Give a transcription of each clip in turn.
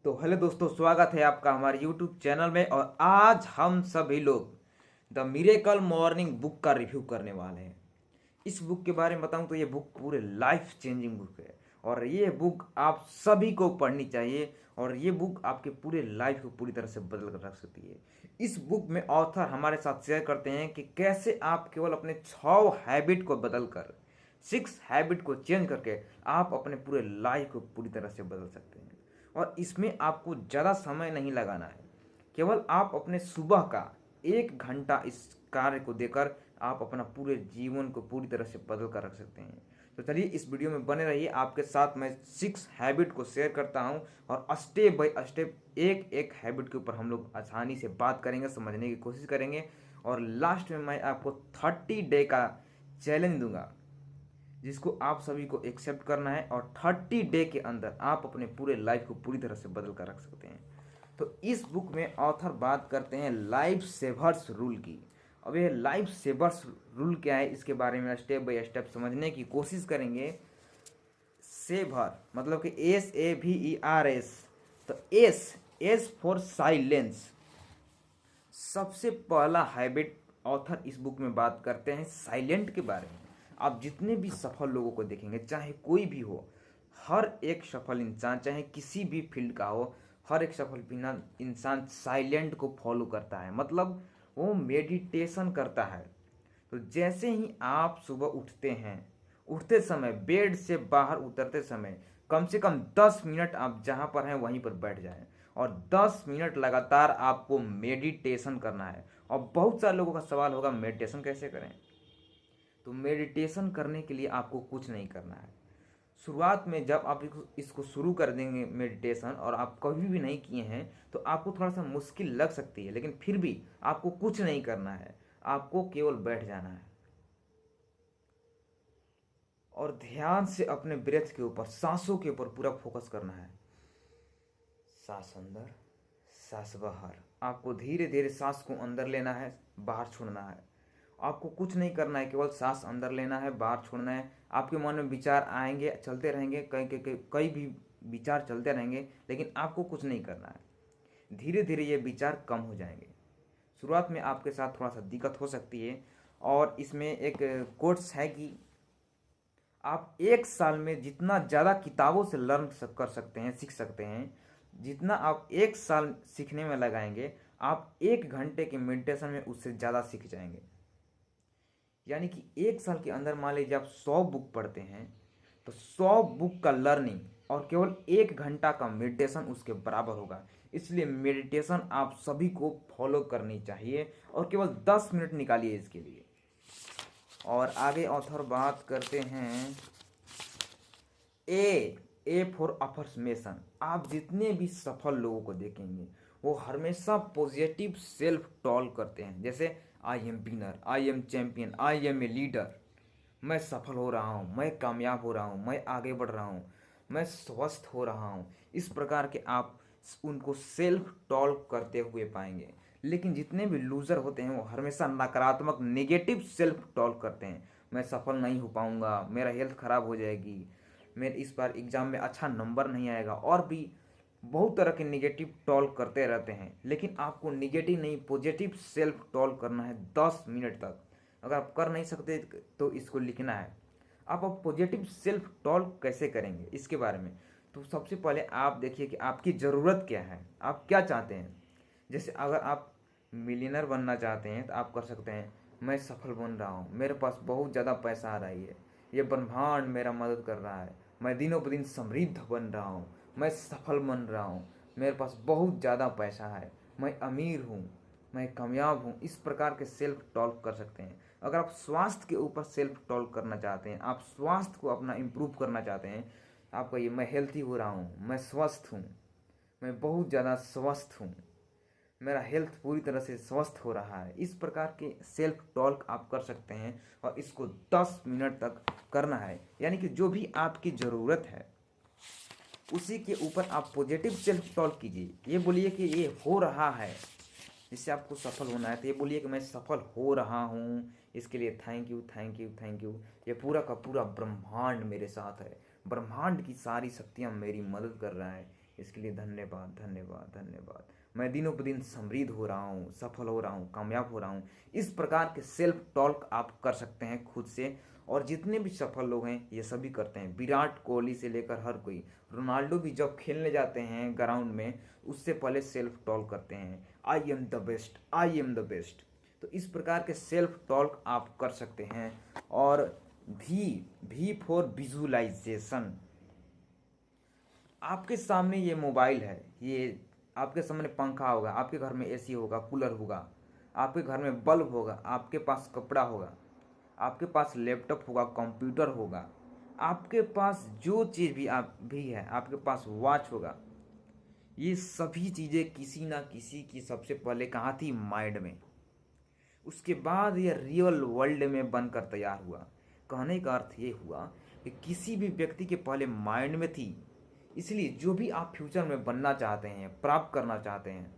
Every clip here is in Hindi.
तो हेलो दोस्तों, स्वागत है आपका हमारे यूट्यूब चैनल में। और आज हम सभी लोग द मिरेकल मॉर्निंग बुक का रिव्यू करने वाले हैं। इस बुक के बारे में बताऊं तो ये बुक पूरे लाइफ चेंजिंग बुक है और ये बुक आप सभी को पढ़नी चाहिए। और ये बुक आपके पूरे लाइफ को पूरी तरह से बदल कर रख सकती है। इस बुक में ऑथर हमारे साथ शेयर करते हैं कि कैसे आप केवल अपने 6 हैबिट को बदल कर 6 हैबिट को चेंज करके आप अपने पूरे लाइफ को पूरी तरह से बदल सकते हैं। और इसमें आपको ज़्यादा समय नहीं लगाना है। केवल आप अपने सुबह का 1 घंटा इस कार्य को देकर आप अपना पूरे जीवन को पूरी तरह से बदल कर रख सकते हैं। तो चलिए इस वीडियो में बने रहिए, आपके साथ मैं 6 हैबिट को शेयर करता हूं और स्टेप बाय स्टेप एक एक हैबिट के ऊपर हम लोग आसानी से बात करेंगे, समझने की कोशिश करेंगे। और लास्ट में मैं आपको 30 डे का चैलेंज दूंगा जिसको आप सभी को एक्सेप्ट करना है और 30 डे के अंदर आप अपने पूरे लाइफ को पूरी तरह से बदल कर रख सकते हैं। तो इस बुक में ऑथर बात करते हैं लाइफ सेवर्स रूल की। अब ये लाइफ सेवर्स रूल क्या है, इसके बारे में स्टेप बाय स्टेप समझने की कोशिश करेंगे। सेवर मतलब कि SAVERS। तो एस फॉर साइलेंस। सबसे पहला हैबिट ऑथर इस बुक में बात करते हैं साइलेंट के बारे में। आप जितने भी सफल लोगों को देखेंगे, चाहे कोई भी हो, हर एक सफल इंसान चाहे किसी भी फील्ड का हो, हर एक सफल इंसान साइलेंट को फॉलो करता है, मतलब वो मेडिटेशन करता है। तो जैसे ही आप सुबह उठते हैं, उठते समय बेड से बाहर उतरते समय कम से कम 10 मिनट आप जहाँ पर हैं वहीं पर बैठ जाएं और 10 मिनट लगातार आपको मेडिटेशन करना है। और बहुत सारे लोगों का सवाल होगा मेडिटेशन कैसे करें। तो मेडिटेशन करने के लिए आपको कुछ नहीं करना है। शुरुआत में जब आप इसको शुरू कर देंगे मेडिटेशन और आप कभी भी नहीं किए हैं तो आपको थोड़ा सा मुश्किल लग सकती है, लेकिन फिर भी आपको कुछ नहीं करना है, आपको केवल बैठ जाना है और ध्यान से अपने ब्रेथ के ऊपर, सांसों के ऊपर पूरा फोकस करना है। सांस अंदर, सांस बाहर। आपको धीरे धीरे सांस को अंदर लेना है, बाहर छोड़ना है। आपको कुछ नहीं करना है, केवल सांस अंदर लेना है, बाहर छोड़ना है। आपके मन में विचार आएंगे, चलते रहेंगे, कई भी विचार चलते रहेंगे, लेकिन आपको कुछ नहीं करना है। धीरे धीरे ये विचार कम हो जाएंगे। शुरुआत में आपके साथ थोड़ा सा दिक्कत हो सकती है। और इसमें एक कोट्स है कि आप 1 साल में जितना ज़्यादा किताबों से लर्न कर सकते हैं, सीख सकते हैं, जितना आप 1 साल सीखने में लगाएंगे, आप 1 घंटे के मेडिटेशन में उससे ज़्यादा सीख जाएंगे। यानी कि 1 साल के अंदर मान लीजिए आप 100 बुक पढ़ते हैं तो 100 बुक का लर्निंग और केवल 1 घंटा का मेडिटेशन उसके बराबर होगा। इसलिए मेडिटेशन आप सभी को फॉलो करनी चाहिए और केवल 10 मिनट निकालिए इसके लिए। और आगे ऑथर बात करते हैं ए फॉर अफर्मेशन। आप जितने भी सफल लोगों को देखेंगे वो हमेशा पॉजिटिव सेल्फ टॉक करते हैं, जैसे I am winner, I am champion, I am a leader. मैं सफल हो रहा हूँ, मैं कामयाब हो रहा हूँ, मैं आगे बढ़ रहा हूँ, मैं स्वस्थ हो रहा हूँ। इस प्रकार के आप उनको सेल्फ टॉक करते हुए पाएंगे। लेकिन जितने भी लूज़र होते हैं वो हमेशा नकारात्मक नेगेटिव सेल्फ टॉक करते हैं। मैं सफल नहीं हो पाऊँगा, मेरा हेल्थ ख़राब हो जाएगी, मेरे इस बार एग्ज़ाम में अच्छा नंबर नहीं आएगा, और भी बहुत तरह के निगेटिव टॉक करते रहते हैं। लेकिन आपको निगेटिव नहीं, पॉजिटिव सेल्फ टॉक करना है 10 मिनट तक। अगर आप कर नहीं सकते तो इसको लिखना है। आप पॉजिटिव सेल्फ टॉक कैसे करेंगे इसके बारे में। तो सबसे पहले आप देखिए कि आपकी ज़रूरत क्या है, आप क्या चाहते हैं। जैसे अगर आप मिलियनर बनना चाहते हैं तो आप कर सकते हैं, मैं सफल बन रहा हूँ, मेरे पास बहुत ज़्यादा पैसा आ रही है, ये ब्रह्मांड मेरा मदद कर रहा है, मैं दिनों ब दिन समृद्ध बन रहा हूँ, मैं सफल बन रहा हूँ, मेरे पास बहुत ज़्यादा पैसा है, मैं अमीर हूँ, मैं कामयाब हूँ। इस प्रकार के सेल्फ टॉक कर सकते हैं। अगर आप स्वास्थ्य के ऊपर सेल्फ टॉक करना चाहते हैं, आप स्वास्थ्य को अपना इम्प्रूव करना चाहते हैं, आप कहिए मैं हेल्थी हो रहा हूँ, मैं स्वस्थ हूँ, मैं बहुत ज़्यादा स्वस्थ हूँ, मेरा हेल्थ पूरी तरह से स्वस्थ हो रहा है। इस प्रकार के सेल्फ टॉक आप कर सकते हैं और इसको 10 मिनट तक करना है। यानी कि जो भी आपकी ज़रूरत है उसी के ऊपर आप पॉजिटिव सेल्फ टॉक कीजिए। ये बोलिए कि ये हो रहा है, जिससे आपको सफल होना है तो ये बोलिए कि मैं सफल हो रहा हूँ, इसके लिए thank you, thank you, thank you. ये पूरा का पूरा ब्रह्मांड मेरे साथ है, ब्रह्मांड की सारी शक्तियाँ मेरी मदद कर रहा है। इसके लिए धन्यवाद, धन्यवाद, धन्यवाद। मैं दिनों पर दिन समृद्ध हो रहा हूँ, सफल हो रहा हूँ, कामयाब हो रहा हूँ। इस प्रकार के सेल्फ टॉक आप कर सकते हैं खुद से, और जितने भी सफल लोग हैं ये सभी करते हैं। विराट कोहली से लेकर हर कोई, रोनाल्डो भी जब खेलने जाते हैं ग्राउंड में, उससे पहले सेल्फ टॉक करते हैं, I am the best, I am the best. तो इस प्रकार के सेल्फ टॉक आप कर सकते हैं। और भी फॉर विजुअलाइजेशन। आपके सामने ये मोबाइल है, ये आपके सामने पंखा होगा, आपके घर में एसी होगा, कूलर होगा, आपके घर में बल्ब होगा, आपके पास कपड़ा होगा, आपके पास लैपटॉप होगा, कंप्यूटर होगा, आपके पास जो चीज़ भी है, आपके पास वॉच होगा। ये सभी चीज़ें किसी ना किसी की सबसे पहले कहाँ थी? माइंड में। उसके बाद ये रियल वर्ल्ड में बनकर तैयार हुआ। कहने का अर्थ ये हुआ कि किसी भी व्यक्ति के पहले माइंड में थी। इसलिए जो भी आप फ्यूचर में बनना चाहते हैं, प्राप्त करना चाहते हैं,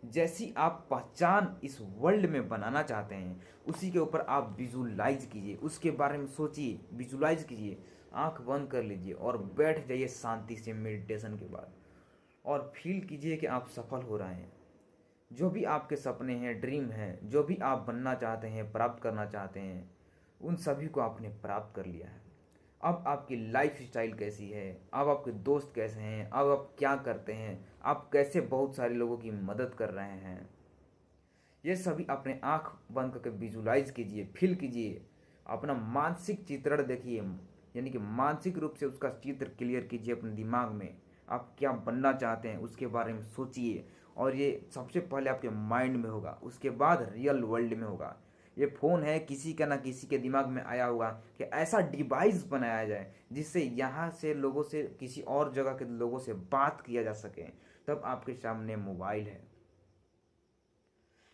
जैसी आप पहचान इस वर्ल्ड में बनाना चाहते हैं, उसी के ऊपर आप विजुलाइज कीजिए, उसके बारे में सोचिए, विजुलाइज कीजिए, आंख बंद कर लीजिए और बैठ जाइए शांति से मेडिटेशन के बाद, और फील कीजिए कि आप सफल हो रहे हैं। जो भी आपके सपने हैं, ड्रीम हैं, जो भी आप बनना चाहते हैं, प्राप्त करना चाहते हैं, उन सभी को आपने प्राप्त कर लिया है। अब आपकी लाइफ स्टाइल कैसी है, अब आपके दोस्त कैसे हैं, अब आप क्या करते हैं, आप कैसे बहुत सारे लोगों की मदद कर रहे हैं, ये सभी अपने आँख बंद करके विजुलाइज कीजिए, फील कीजिए, अपना मानसिक चित्रण देखिए, यानी कि मानसिक रूप से उसका चित्र क्लियर कीजिए अपने दिमाग में। आप क्या बनना चाहते हैं उसके बारे में सोचिए, और ये सबसे पहले आपके माइंड में होगा, उसके बाद रियल वर्ल्ड में होगा। ये फ़ोन है, किसी का ना किसी के दिमाग में आया होगा कि ऐसा डिवाइस बनाया जाए जिससे यहाँ से लोगों से, किसी और जगह के लोगों से बात किया जा सके। तब आपके सामने मोबाइल है।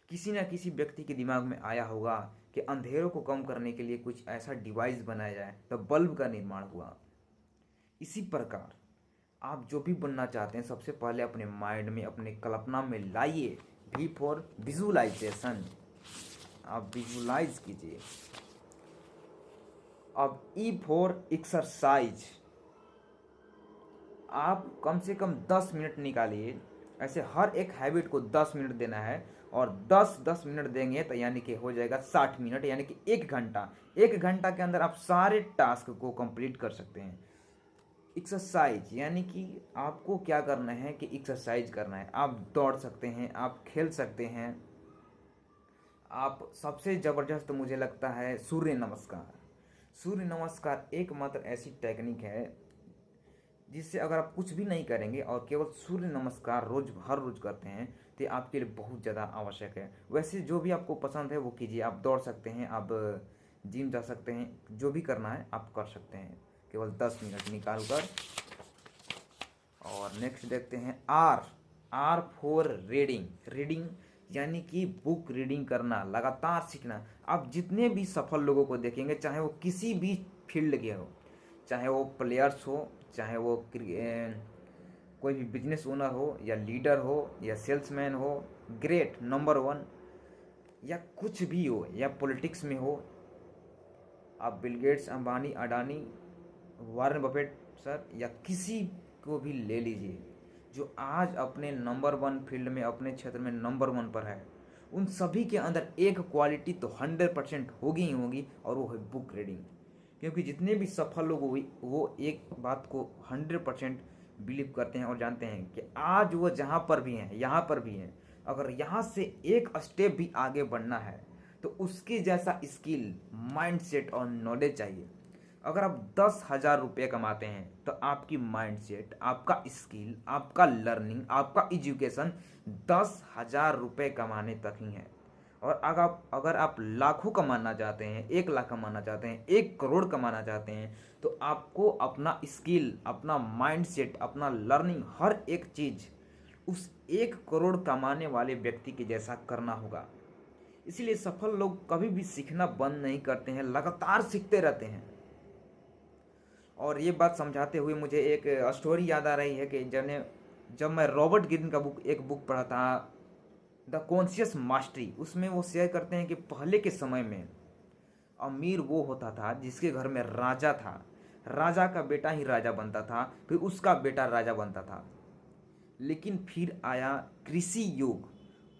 किसी न किसी व्यक्ति के दिमाग में आया होगा कि अंधेरों को कम करने के लिए कुछ ऐसा डिवाइस बनाया जाए, तब बल्ब का निर्माण हुआ। इसी प्रकार आप जो भी बनना चाहते हैं, सबसे पहले अपने माइंड में, अपने कल्पना में लाइए। भी फॉर विजुअलाइजेशन, आप विजुलाइज कीजिए। अब ई फॉर एक्सरसाइज। आप कम से कम 10 मिनट निकालिए। ऐसे हर एक हैबिट को 10 मिनट देना है, और 10-10 मिनट देंगे तो यानी कि हो जाएगा 60 मिनट, यानी कि 1 घंटा। 1 घंटा के अंदर आप सारे टास्क को कंप्लीट कर सकते हैं। एक्सरसाइज यानी कि आपको क्या करना है कि एक्सरसाइज करना है। आप दौड़ सकते हैं, आप खेल सकते हैं, आप सबसे ज़बरदस्त मुझे लगता है सूर्य नमस्कार। सूर्य नमस्कार एकमात्र ऐसी टेक्निक है जिससे अगर आप कुछ भी नहीं करेंगे और केवल सूर्य नमस्कार हर रोज़ करते हैं, तो ये आपके लिए बहुत ज़्यादा आवश्यक है। वैसे जो भी आपको पसंद है वो कीजिए। आप दौड़ सकते हैं, आप जिम जा सकते हैं, जो भी करना है आप कर सकते हैं केवल 10 मिनट निकाल कर। और नेक्स्ट देखते हैं आर फॉर रीडिंग। रीडिंग यानी कि बुक रीडिंग करना, लगातार सीखना। आप जितने भी सफल लोगों को देखेंगे, चाहे वो किसी भी फील्ड के हो, चाहे वो प्लेयर्स हो, चाहे वो कोई भी बिजनेस ओनर हो, या लीडर हो, या सेल्समैन हो, ग्रेट नंबर 1, या कुछ भी हो, या पॉलिटिक्स में हो, आप Bill Gates, Ambani, Adani, Warren Buffett sir, या किसी को भी ले लीजिए जो आज अपने नंबर 1 फील्ड में, अपने क्षेत्र में नंबर 1 पर है। उन सभी के अंदर एक क्वालिटी तो 100% होगी ही होगी, और वो है बुक रीडिंग। क्योंकि जितने भी सफल लोग हुई, वो एक बात को 100% बिलीव करते हैं और जानते हैं कि आज वो जहाँ पर भी हैं, यहाँ पर भी हैं, अगर यहाँ से एक स्टेप भी आगे बढ़ना है तो उसके जैसा स्किल, माइंडसेट और नॉलेज चाहिए। अगर आप 10,000 रुपये कमाते हैं तो आपकी माइंडसेट, आपका स्किल, आपका लर्निंग, आपका एजुकेशन 10,000 रुपये कमाने तक ही है। और अगर आप लाखों कमाना चाहते हैं, 1 लाख कमाना चाहते हैं, 1 करोड़ कमाना चाहते हैं, तो आपको अपना स्किल, अपना माइंडसेट, अपना लर्निंग, हर एक चीज़ उस 1 करोड़ कमाने वाले व्यक्ति के जैसा करना होगा। इसलिए सफल लोग कभी भी सीखना बंद नहीं करते हैं, लगातार सीखते रहते हैं। और ये बात समझाते हुए मुझे एक स्टोरी याद आ रही है कि जब मैं रॉबर्ट ग्रीन का एक बुक पढ़ा था, द कॉन्शियस मास्टरी। उसमें वो शेयर करते हैं कि पहले के समय में अमीर वो होता था जिसके घर में राजा था, राजा का बेटा ही राजा बनता था, फिर उसका बेटा राजा बनता था। लेकिन फिर आया कृषि युग,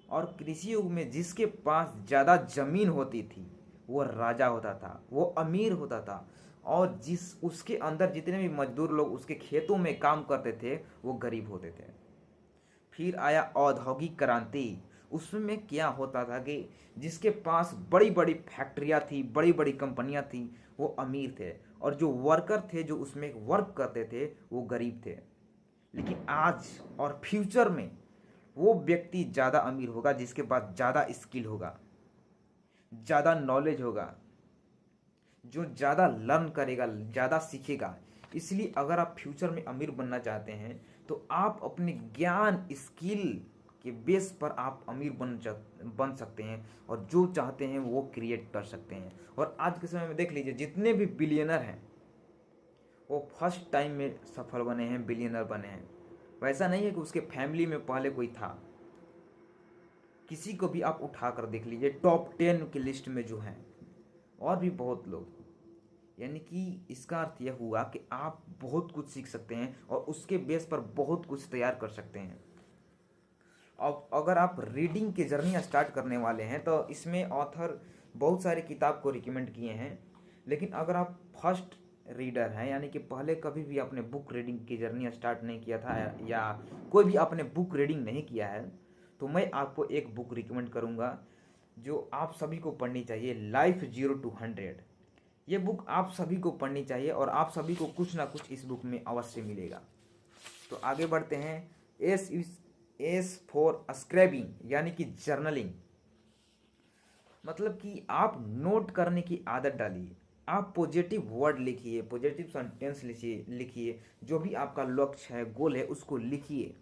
और कृषि युग में जिसके पास ज़्यादा ज़मीन होती थी वो राजा होता था, वो अमीर होता था, और जिस उसके अंदर जितने भी मजदूर लोग उसके खेतों में काम करते थे वो गरीब होते थे। फिर आया औद्योगिक क्रांति। उसमें क्या होता था कि जिसके पास बड़ी बड़ी फैक्ट्रियाँ थी, बड़ी बड़ी कंपनियाँ थी, वो अमीर थे, और जो वर्कर थे जो उसमें वर्क करते थे वो गरीब थे। लेकिन आज और फ्यूचर में वो व्यक्ति ज़्यादा अमीर होगा जिसके पास ज़्यादा स्किल होगा, ज़्यादा नॉलेज होगा, जो ज़्यादा लर्न करेगा, ज़्यादा सीखेगा। इसलिए अगर आप फ्यूचर में अमीर बनना चाहते हैं तो आप अपने ज्ञान स्किल के बेस पर आप अमीर बन सकते हैं, और जो चाहते हैं वो क्रिएट कर सकते हैं। और आज के समय में देख लीजिए जितने भी बिलियनर हैं वो फर्स्ट टाइम में सफल बने हैं, बिलियनर बने हैं। वैसा नहीं है कि उसके फैमिली में पहले कोई था। किसी को भी आप उठा कर देख लीजिए टॉप 10 की लिस्ट में जो हैं, और भी बहुत लोग। यानी कि इसका अर्थ यह हुआ कि आप बहुत कुछ सीख सकते हैं और उसके बेस पर बहुत कुछ तैयार कर सकते हैं। अब अगर आप रीडिंग की जर्नी स्टार्ट करने वाले हैं तो इसमें ऑथर बहुत सारे किताब को रिकमेंड किए हैं। लेकिन अगर आप फर्स्ट रीडर हैं, यानी कि पहले कभी भी आपने बुक रीडिंग की जर्नी स्टार्ट नहीं किया था, या कोई भी आपने बुक रीडिंग नहीं किया है, तो मैं आपको एक बुक रिकमेंड करूँगा जो आप सभी को पढ़नी चाहिए, लाइफ 0 to 100। ये बुक आप सभी को पढ़नी चाहिए और आप सभी को कुछ ना कुछ इस बुक में अवश्य मिलेगा। तो आगे बढ़ते हैं। एस फॉर स्क्रैबिंग, यानी कि जर्नलिंग। मतलब कि आप नोट करने की आदत डालिए, आप पॉजिटिव वर्ड लिखिए, पॉजिटिव सेंटेंस लिखिए, जो भी आपका लक्ष्य है, गोल है, उसको लिखिए।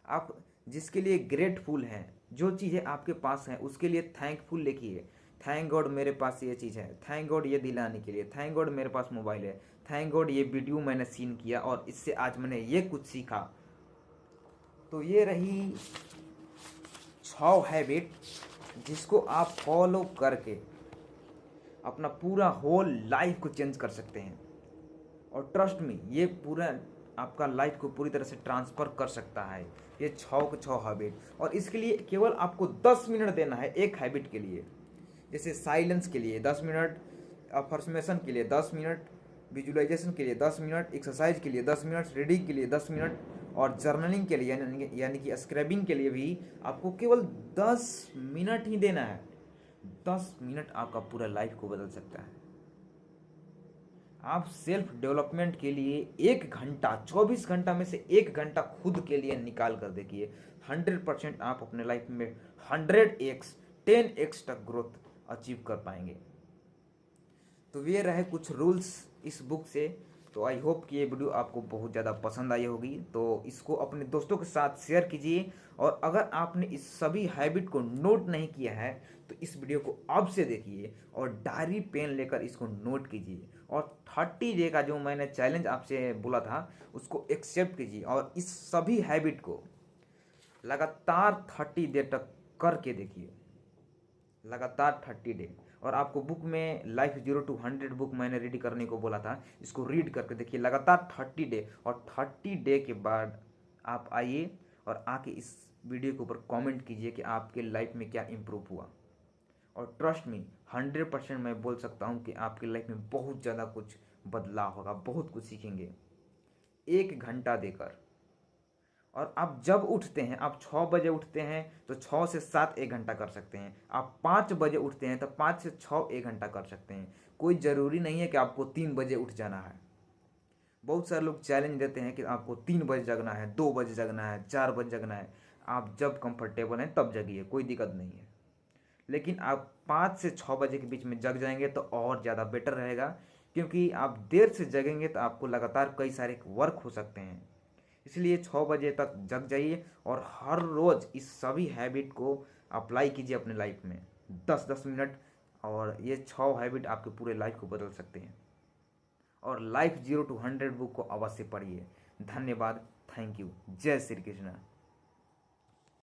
आप जिसके लिए ग्रेटफुल हैं, जो चीज़ें आपके पास हैं उसके लिए थैंकफुल लिखिए। थैंक गॉड मेरे पास ये चीज़ है, थैंक गॉड ये दिलाने के लिए, थैंक गॉड मेरे पास मोबाइल है, थैंक गॉड ये वीडियो मैंने सीन किया और इससे आज मैंने ये कुछ सीखा। तो ये रही 6 हैबिट जिसको आप फॉलो करके अपना पूरा होल लाइफ को चेंज कर सकते हैं। और ट्रस्ट में ये पूरा आपका लाइफ को पूरी तरह से ट्रांसफ़र कर सकता है, ये 6 के 6 हैबिट। और इसके लिए केवल आपको 10 मिनट देना है एक हैबिट के लिए। जैसे साइलेंस के लिए 10 मिनट, अफर्मेशन के लिए 10 मिनट, विजुअलाइजेशन के लिए 10 मिनट, एक्सरसाइज के लिए 10 मिनट, रीडिंग के लिए 10 मिनट, और जर्नलिंग के लिए यानी कि स्क्रैबिंग के लिए भी आपको केवल 10 मिनट ही देना है। 10 मिनट आपका पूरा लाइफ को बदल सकता है। आप सेल्फ डेवलपमेंट के लिए 1 घंटा, 24 घंटा में से 1 घंटा खुद के लिए निकाल कर देखिए, 100% आप अपने लाइफ में 100x 10x तक ग्रोथ अचीव कर पाएंगे। तो ये रहे कुछ रूल्स इस बुक से। तो आई होप कि ये वीडियो आपको बहुत ज़्यादा पसंद आई होगी। तो इसको अपने दोस्तों के साथ शेयर कीजिए, और अगर आपने इस सभी हैबिट को नोट नहीं किया है तो इस वीडियो को अब से देखिए और डायरी पेन लेकर इसको नोट कीजिए, और 30 डे का जो मैंने चैलेंज आपसे बोला था उसको एक्सेप्ट कीजिए, और इस सभी हैबिट को लगातार 30 डे तक करके देखिए, लगातार 30 डे। और आपको बुक में लाइफ 0 to 100 बुक मैंने रीड करने को बोला था, इसको रीड करके देखिए लगातार 30 डे, और 30 डे के बाद आप आइए और आके इस वीडियो के ऊपर कमेंट कीजिए कि आपके लाइफ में क्या इम्प्रूव हुआ। और ट्रस्ट मी, 100% मैं बोल सकता हूँ कि आपकी लाइफ में बहुत ज़्यादा कुछ बदलाव होगा, बहुत कुछ सीखेंगे 1 घंटा देकर। और आप जब उठते हैं, आप 6 बजे उठते हैं तो 6 से 7 1 घंटा कर सकते हैं। आप 5 बजे उठते हैं तो 5 से 6 1 घंटा कर सकते हैं। कोई ज़रूरी नहीं है कि आपको 3 बजे उठ जाना है। बहुत सारे लोग चैलेंज देते हैं कि आपको 3 बजे जगना है, 2 बजे जगना है, 4 बजे जगना है। आप जब कंफर्टेबल हैं तब जगिए, कोई दिक्कत नहीं है। लेकिन आप 5 से 6 बजे के बीच में जग जाएंगे तो और ज़्यादा बेटर रहेगा, क्योंकि आप देर से जगेंगे तो आपको लगातार कई सारे वर्क हो सकते हैं। इसलिए 6 बजे तक जग जाइए और हर रोज़ इस सभी हैबिट को अप्लाई कीजिए अपने लाइफ में 10-10 मिनट, और ये 6 हैबिट आपके पूरे लाइफ को बदल सकते हैं। और लाइफ 0 to 100 बुक को अवश्य पढ़िए। धन्यवाद, थैंक यू, जय श्री कृष्ण।